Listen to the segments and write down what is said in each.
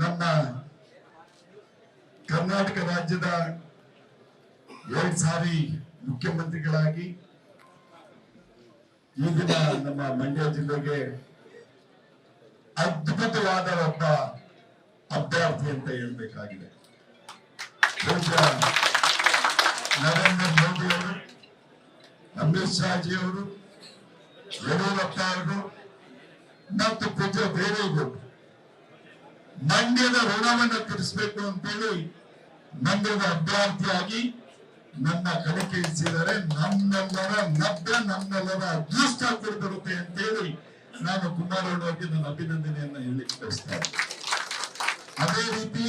ನಮ್ಮ ಕರ್ನಾಟಕ ರಾಜ್ಯದ 2 ಸಾರಿ ಮುಖ್ಯಮಂತ್ರಿಗಳಾಗಿ ಈ ದಿನ ನಮ್ಮ ಮಂಡ್ಯ ಜಿಲ್ಲೆಗೆ ಅದ್ಭುತವಾದ ಒಬ್ಬ ಅಭ್ಯರ್ಥಿ ಅಂತ ಹೇಳ್ಬೇಕಾಗಿದೆ. ನರೇಂದ್ರ ಮೋದಿ ಅವರು, ಅಮಿತ್ ಶಾಜಿ ಅವರು, ಯಡಿಯೂರಪ್ಪ ಅವರು ಮತ್ತು ಪೂಜ್ಯ ದೇವೇಗೌಡರು ಮಂಡ್ಯದ ಋಣವನ್ನು ತೀರಿಸಬೇಕು ಅಂತೇಳಿ ಮಂಡ್ಯದ ಅಭ್ಯರ್ಥಿಯಾಗಿ ನನ್ನ ಕಣಕ್ಕೆ ಇಳಿಸಿದ್ದಾರೆ. ನಮ್ಮೆಲ್ಲರ ಅದೃಷ್ಟ ಕೊಡ್ತಿರುತ್ತೆ ಅಂತೇಳಿ ನಾನು ಕುಮಾರಣ್ಣವ್ರಿಗೆ ನನ್ನ ಅಭಿನಂದನೆಯನ್ನ ಹೇಳಲಿಕ್ಕೆ ಬಯಸ್ತೇನೆ. ಅದೇ ರೀತಿ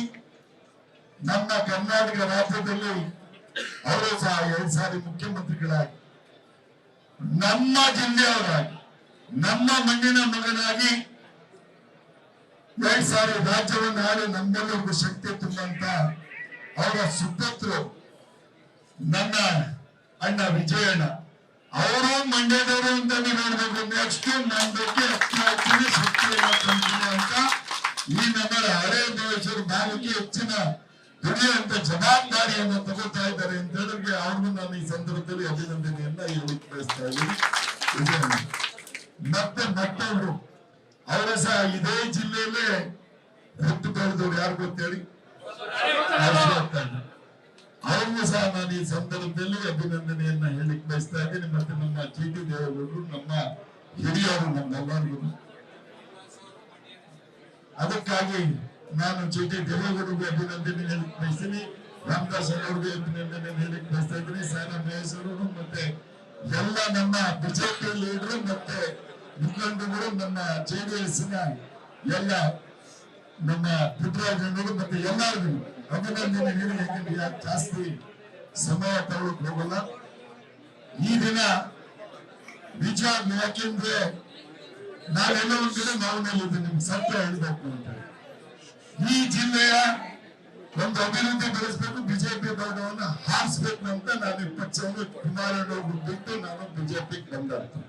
ನಮ್ಮ ಕರ್ನಾಟಕ ರಾಜ್ಯದಲ್ಲಿ ಅವರು ಸಹ 2 ಸಾರಿ ಮುಖ್ಯಮಂತ್ರಿಗಳಾಗಿ ನಮ್ಮ ಜಿಲ್ಲೆಯವರಾಗಿ ನಮ್ಮ ಮಣ್ಣಿನ ಮಗನಾಗಿ 2 ಸಾರಿ ರಾಜ್ಯವನ್ನು ಆಡಿ ನಮ್ಮೆಲ್ಲರಿಗೂ ಶಕ್ತಿ ತುಂಬಂತ ಅವರ ಸುಪುತ್ರರು ನನ್ನ ಅಣ್ಣ ವಿಜಯಣ್ಣ ಅವರು ಮಂಡ್ಯದವರು ಅಂತ ನೋಡ್ಬೇಕು. ನೆಕ್ಸ್ಟ್ ನನ್ನ ಬಗ್ಗೆ ಹೆಚ್ಚಿನ ಶಕ್ತಿಯನ್ನು ತಂದಿದೆ ಅಂತ ಈ ನಮ್ಮ ಹಳೆ ಭವಿಷ್ಯದ ಭಾಗಕ್ಕೆ ಹೆಚ್ಚಿನ ದುಡಿಯುವಂತ ಜವಾಬ್ದಾರಿಯನ್ನು ತಗೋತಾ ಇದ್ದಾರೆ ಅಂತ ಹೇಳಿದ್ರೆ ಅವ್ರಿಗೂ ನಾನು ಈ ಸಂದರ್ಭದಲ್ಲಿ ಅಭಿನಂದನೆಯನ್ನ ಹೇಳಿಕ್ ಬಯಸ್ತಾ ಇದ್ದೀನಿ. ವಿಜಯಣ್ಣ ಮತ್ತೊಬ್ರು ಅವರು ಸಹ ಇದೇ ಜಿಲ್ಲೆಯಲ್ಲೇ ಹುಟ್ಟು ಬೆಳೆದವ್ರು ಯಾರು ಗೊತ್ತೇಳಿ, ಅವ್ರಿಗೂ ಸಹ ನಾನು ಈ ಸಂದರ್ಭದಲ್ಲಿ ಅಭಿನಂದನೆಯನ್ನ ಹೇಳಿಕ್ ಬಯಸ್ತಾ ಇದ್ದೀನಿ. ಮತ್ತೆ ನಮ್ಮ ಟಿ.ಟಿ. ದೇವೇಗೌಡರು ನಮ್ಮ ಹಿರಿಯರು ನಮ್ಮೆಲ್ಲರಿಗೂ, ಅದಕ್ಕಾಗಿ ನಾನು ಟಿ.ಟಿ. ದೇವೇಗೌಡರಿಗೆ ಅಭಿನಂದನೆ ಹೇಳಿಕ್ ಬಯಸ್ತೀನಿ. ರಾಮದಾಸ್ ಅವರಿಗೆ ಅಭಿನಂದನೆ ಹೇಳಿಕ್ ಬಯಸ್ತಾ ಇದ್ದೀನಿ. ಸಾರಾ ಮಹೇಶ್ ಅವರು ಮತ್ತೆ ಎಲ್ಲ ನಮ್ಮ ಬಿಜೆಪಿ ಲೀಡರು ಮತ್ತೆ ಮುಖಂಡರು, ನಮ್ಮ JDS ಎಲ್ಲ ನಮ್ಮ ಪುಟ್ಟರಾಜನವರು ಮತ್ತೆ ಎಲ್ಲರಿಗೂ ಅಭಿನಂದನೆ ಹೇಳಿ. ಯಾಕಂದ್ರೆ ಜಾಸ್ತಿ ಸಮಯ ತಗೊಳಕ್ ಹೋಗಲ್ಲ. ಈ ದಿನ ನಿಜ, ಯಾಕೆಂದ್ರೆ ನಾವೆಲ್ಲ ಒಂದ್ ಕಡೆ ನಾವು ನಿಮ್ಗೆ ಸತ್ಯ ಹೇಳ್ಬೇಕು ಅಂತ, ಈ ಜಿಲ್ಲೆಯ ಒಂದು ಅಭಿವೃದ್ಧಿ ಬೆಳೆಸಬೇಕು, ಬಿಜೆಪಿ ಭಾಗವನ್ನು ಹಾರಿಸ್ಬೇಕು ಅಂತ ನಾನು ಈ ಪಕ್ಷವನ್ನು ಕುಮಾರಣ್ಣವ್ರು ಬಿಟ್ಟು ನಾನು ಬಿಜೆಪಿಗೆ ಬಂದಾಯ್ತು.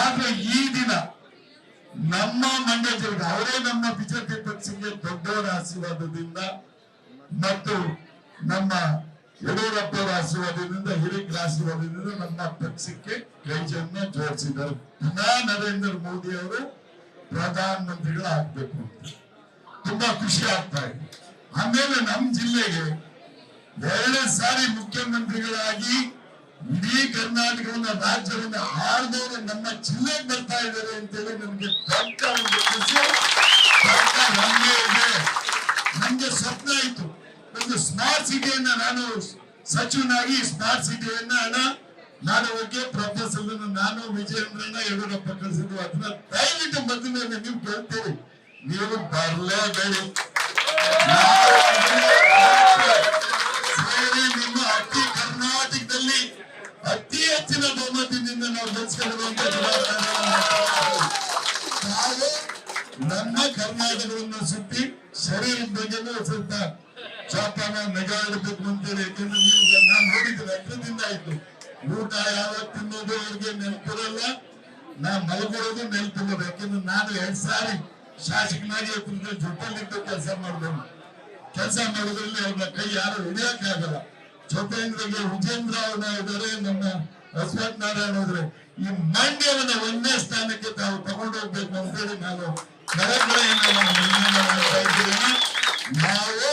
ಆದ್ರೆ ಈ ದಿನ ನಮ್ಮ ಮಂಡ್ಯ ಜಿಲ್ಲೆ ಅವರೇ ನಮ್ಮ ಬಿಜೆಪಿ ಪಕ್ಷಕ್ಕೆ ದೊಡ್ಡವರ ಆಶೀರ್ವಾದದಿಂದ ಮತ್ತು ನಮ್ಮ ಯಡಿಯೂರಪ್ಪರ ಆಶೀರ್ವಾದದಿಂದ, ಹಿರಿಯರ ಆಶೀರ್ವಾದದಿಂದ ನಮ್ಮ ಪಕ್ಷಕ್ಕೆ ಕೈಜನ್ನ ಜೋಡಿಸಿದ್ದಾರೆ. ಪುನಃ ನರೇಂದ್ರ ಮೋದಿ ಅವರು ಪ್ರಧಾನ ಮಂತ್ರಿಗಳಾಗಬೇಕು ಅಂತ ತುಂಬಾ ಖುಷಿ ಆಗ್ತಾ ಇದೆ. ಆಮೇಲೆ ನಮ್ಮ ಜಿಲ್ಲೆಗೆ 2 ಸಾರಿ ಮುಖ್ಯಮಂತ್ರಿಗಳಾಗಿ ಇಡೀ ಕರ್ನಾಟಕವನ್ನ ರಾಜ್ಯವನ್ನ ಆಳ್ದವರು ನಮ್ಮ ಜಿಲ್ಲೆಗೆ ಬರ್ತಾ ಇದ್ದಾರೆ ಅಂತೇಳಿ ನನಗೆ ದೊಡ್ಡ ಒಂದು ಖುಷಿ. ನಮ್ಗೆ ಸ್ವಪ್ನ ಇತ್ತು ಒಂದು ಸ್ಮಾರ್ಟ್ ಸಿಟಿಯನ್ನ, ನಾನು ಸಚಿವನಾಗಿ ಸ್ಮಾರ್ಟ್ ಸಿಟಿಯನ್ನ ಮಾಡೋದಕ್ಕೆ ಪ್ರೊಫೆಸರ್ ನಾನು ವಿಜಯೇಂದ್ರನ ಯಡಿಯೂರಪ್ಪ ಕಳಿಸಿದ್ರು. ಅದನ್ನ ದಯವಿಟ್ಟು ಬಂದ ನೀವು ಕೇಳ್ತೀರಿ, ನೀವು ಬರ್ಲೇಬೇಡಿ. ನಿಮ್ಮ ಅತಿ ಕರ್ನಾಟಕದಲ್ಲಿ ಅತಿ ಹೆಚ್ಚಿನ ಬಹುಮತದಿಂದ ನಾವು ಗೆಲ್ಸ್ಕೊಳ್ಳುವಂತ ನಾವು ನಮ್ಮ ಕರ್ನಾಟಕವನ್ನು ಸುತ್ತಿ ಶರೀರದ ಬಗ್ಗೆನೂ ಸ್ವಲ್ಪ ಚಾಪನ ನಿಗಾ ಇಡಬೇಕು ಅಂತೇಳಿ. ಯಾಕಂದ್ರೆ ನೀವು ನಾನು ನೋಡಿದ್ರೆ ಹತ್ರದಿಂದ ಆಯ್ತು, ಊಟ ಯಾವಾಗ ತಿನ್ನೋದು ಅವ್ರಿಗೆ ನೆನಪಿರಲ್ಲ, ನಾ ಮಲಗಿರೋದು ನೆನಪಿರೋದು. ಯಾಕಂದ್ರೆ ನಾನು 2 ಸಾರಿ ಶಾಸಕನಾಗಿ ಜೊತೆಲಿದ್ದು ಕೆಲಸ ಮಾಡೋದ್ರಲ್ಲಿ ಅವ್ರನ್ನ ಕೈ ಯಾರು ಹಿಡಿಯಕ್ಕಾಗಲ್ಲ. ಜೊತೆಗೆ ವಿಜೇಂದ್ರ ಅವರ ಇದ್ದಾರೆ, ನಮ್ಮ ಅಶ್ವಥ್ ನಾರಾಯಣ ಹೋದ್ರೆ ಈ ಮಂಡ್ಯವನ್ನ 1ನೇ ಸ್ಥಾನಕ್ಕೆ ತಾವು ತಗೊಂಡೋಗ್ಬೇಕು ಅಂತೇಳಿ ನಾನು ನಾವು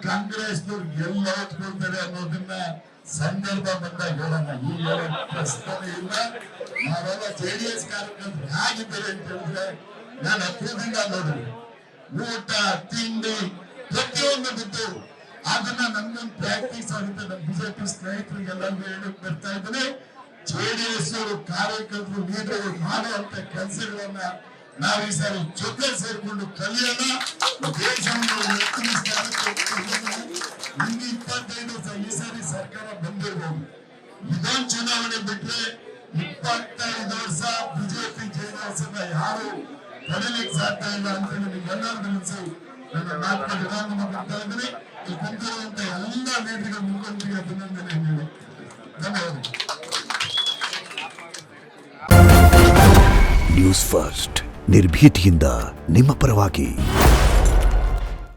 ಕಾಂಗ್ರೆಸ್ನವ್ರು ಎಲ್ಲ ಹೊತ್ಕೊಳ್ತಾರೆ ಅನ್ನೋದನ್ನ ಸಂದರ್ಭ ಬಂದಾಗ ಹೇಳೋಣ. ಈ ಪ್ರಶ್ನೆ ಇಲ್ಲ. ನಾವೆಲ್ಲ JDS ಕಾರ್ಯಕರ್ತರು ಹೇಗಿದ್ದಾರೆ ಅಂತ ಹೇಳಿದ್ರೆ ನಾನು ಹತ್ತಿರದಿಂದ ನೋಡಿದೆ. ಊಟ ತಿಂಡಿ ಪ್ರತಿಯೊಂದು ಬಿದ್ದು ಅದನ್ನ ನನ್ನೊಂದು ಪ್ರಾಕ್ಟೀಸ್ ಆಗುತ್ತೆ. ನಮ್ಮ ಬಿಜೆಪಿ ಸ್ನೇಹಿತರಿಗೆಲ್ಲರಿಗೂ ಹೇಳಕ್ ಬರ್ತಾ ಇದ್ದೇನೆ, JDS ಅವರು ಕಾರ್ಯಕರ್ತರು ಲೀಡರ್ ಮಾಡುವಂತ ಕೆಲಸಗಳನ್ನ ನಾವು ಈ ಸಾರಿ ಜೊತೆ ಸೇರ್ಕೊಂಡು ಕಲಿಯೋಣ. ದೇಶವನ್ನು 25 ಈ ಸಾರಿ ಸರ್ಕಾರ ಬಂದಿರಬಹುದು. ಇದೊಂದು ಚುನಾವಣೆ ಬಿಟ್ರೆ 25 ವರ್ಷ ಬಿಜೆಪಿ JDS ಯಾರು ತಡೆಯಲಿಕ್ಕೆ ಸಾಧ್ಯ ಇಲ್ಲ ಅಂತ ನಿಮಗೆಲ್ಲರೂ ಗಮನಿಸಿ ನನ್ನ ಮಾತುಕತೆ ವಿರಾಮ ಮಾಡ್ತಾ ಇದ್ದೀನಿ. ಕುಂತಿರುವಂತ ಎಲ್ಲ ಲೀಡರ್ಗಳ ಮುಖಂಡರಿಗೆ ಅಭಿನಂದನೆ ನೀಡಿ ಧನ್ಯವಾದ. ನ್ಯೂಸ್ ಫಸ್ಟ್ ನಿರ್ಭೀತಿಯಿಂದ ನಿಮ್ಮ ಪರವಾಗಿ.